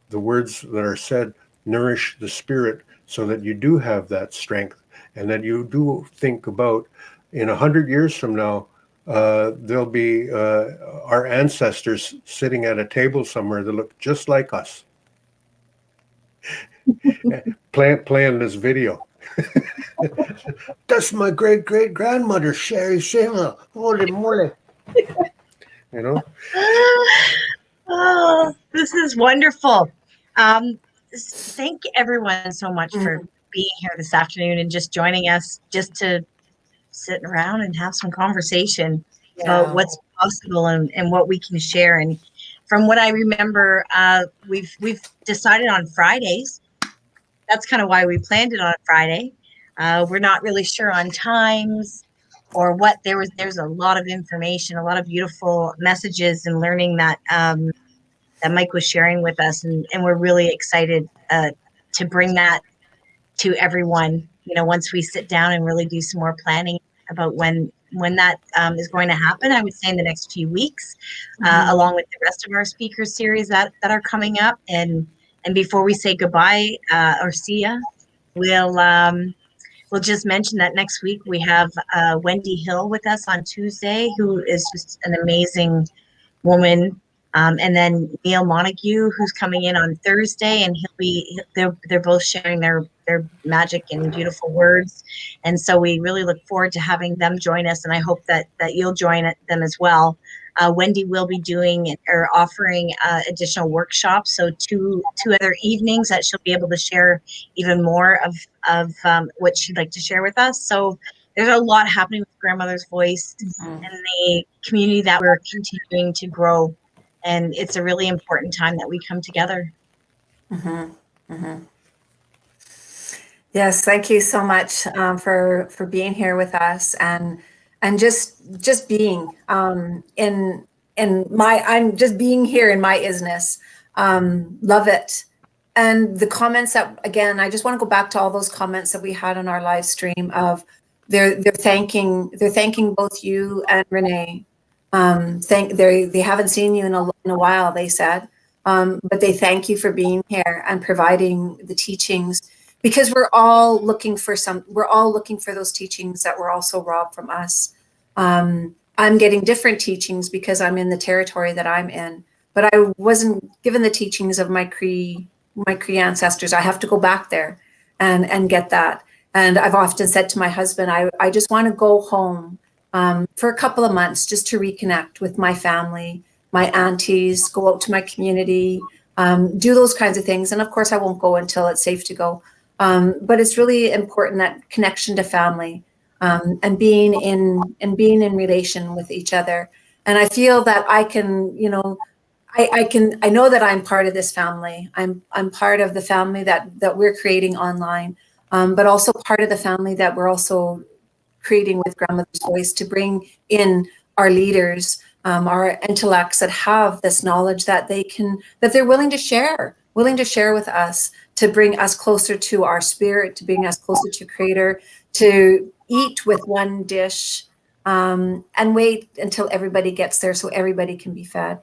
The words that are said nourish the spirit so that you do have that strength, and that you do think about, in 100 years from now, there'll be our ancestors sitting at a table somewhere that look just like us, playing this video. That's my great-great-grandmother, Sherry Singer. Holy moly. You know? Oh, this is wonderful. Thank everyone so much for being here this afternoon and just joining us just to sit around and have some conversation about what's possible and what we can share. And from what I remember, we've decided on Fridays. That's kind of why we planned it on Friday. We're not really sure on times or what. There's a lot of information, a lot of beautiful messages and learning that that Mike was sharing with us, and we're really excited to bring that to everyone. You know, once we sit down and really do some more planning about when that is going to happen. I would say in the next few weeks, along with the rest of our speaker series that are coming up. And before we say goodbye or see ya, we'll just mention that next week we have Wendy Hill with us on Tuesday, who is just an amazing woman. And then Neil Montague, who's coming in on Thursday, and they're both sharing their magic and beautiful words. And so we really look forward to having them join us, and I hope that you'll join them as well. Wendy will be doing or offering additional workshops, so two other evenings that she'll be able to share even more of what she'd like to share with us. So there's a lot happening with Grandmother's Voice and the community that we're continuing to grow. And it's a really important time that we come together. Yes, thank you so much for being here with us and just being in my, I'm just being here in my ISness. Love it. And the comments that, again, I just want to go back to all those comments that we had on our live stream of they're thanking both you and Renee. They haven't seen you in a while, they said, but they thank you for being here and providing the teachings, because we're all looking for those teachings that were also robbed from us. I'm getting different teachings because I'm in the territory that I'm in, but I wasn't given the teachings of my Cree ancestors. I have to go back there and get that. And I've often said to my husband, I just want to go home for a couple of months just to reconnect with my family, my aunties, go out to my community, do those kinds of things. And of course, I won't go until it's safe to go. But it's really important, that connection to family and being in relation with each other. And I feel that I can, you know, I know that I'm part of this family. I'm part of the family that we're creating online, but also part of the family that we're also creating with Grandmother's Voice to bring in our leaders, our intellects that have this knowledge that they're willing to share with us, to bring us closer to our spirit, to bring us closer to Creator, to eat with one dish, and wait until everybody gets there so everybody can be fed.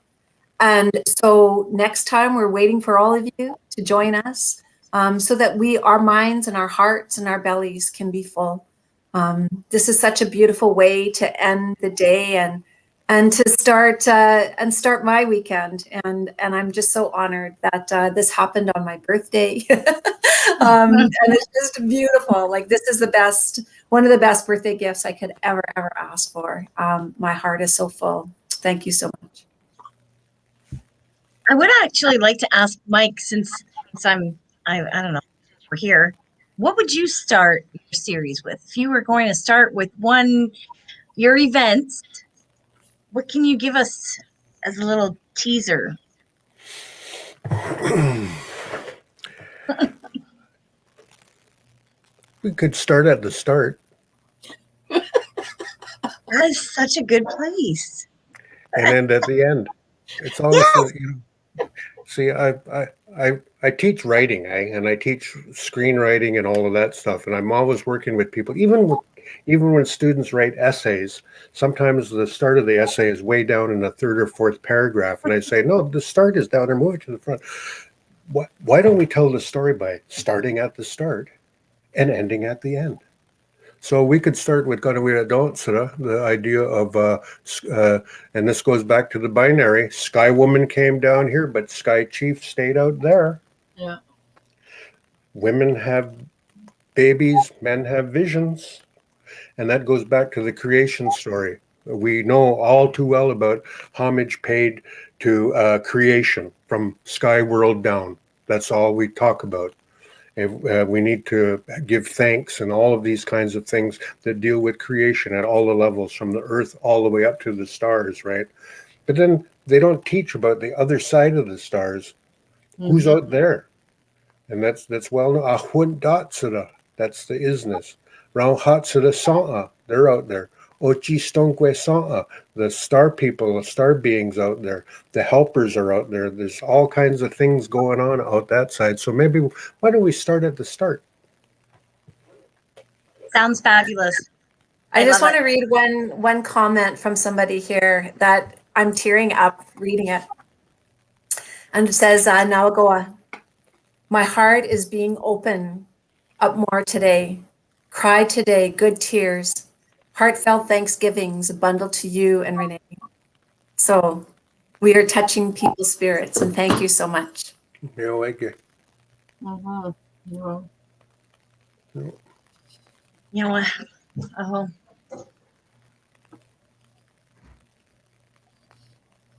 And so next time we're waiting for all of you to join us, so that our minds and our hearts and our bellies can be full. This is such a beautiful way to end the day and to start my weekend. And I'm just so honored that this happened on my birthday. And it's just beautiful. Like, this is one of the best birthday gifts I could ever ask for. My heart is so full. Thank you so much. I would actually like to ask Mike, since I don't know, we're here. What would you start your series with? If you were going to start with your events, what can you give us as a little teaser? We could start at the start That is such a good place. and end at the end. It's always Yes. see, I teach writing, and I teach screenwriting and all of that stuff, and I'm always working with people. Even when students write essays, sometimes the start of the essay is way down in the third or fourth paragraph, and I say, no, the start is down there. Move it to the front. Why don't we tell the story by starting at the start and ending at the end? So we could start with Doxtater, the idea of, and this goes back to the binary. Sky Woman came down here, but Sky Chief stayed out there. Yeah. Women have babies, men have visions. And that goes back to the creation story. We know all too well about homage paid to creation from Sky World down. That's all we talk about. We need to give thanks and all of these kinds of things that deal with creation at all the levels, from the earth all the way up to the stars, right? But then they don't teach about the other side of the stars. Who's out there? And that's well known. Ahun Doxtater, that's the ISness. Rauhatsura Sa'a, they're out there. Ochi Stonkwe Sa'a, the star people, the star beings out there. The helpers are out there. There's all kinds of things going on out that side. So maybe, why don't we start at the start? Sounds fabulous. I just love want to read one comment from somebody here that I'm tearing up reading it. And it says, Nawagoa, my heart is being open up more today. Cry today, good tears. Heartfelt thanksgivings bundled to you and Renee. So we are touching people's spirits, and thank you so much. Like it. Mhm. Yeah. You know what? Oh,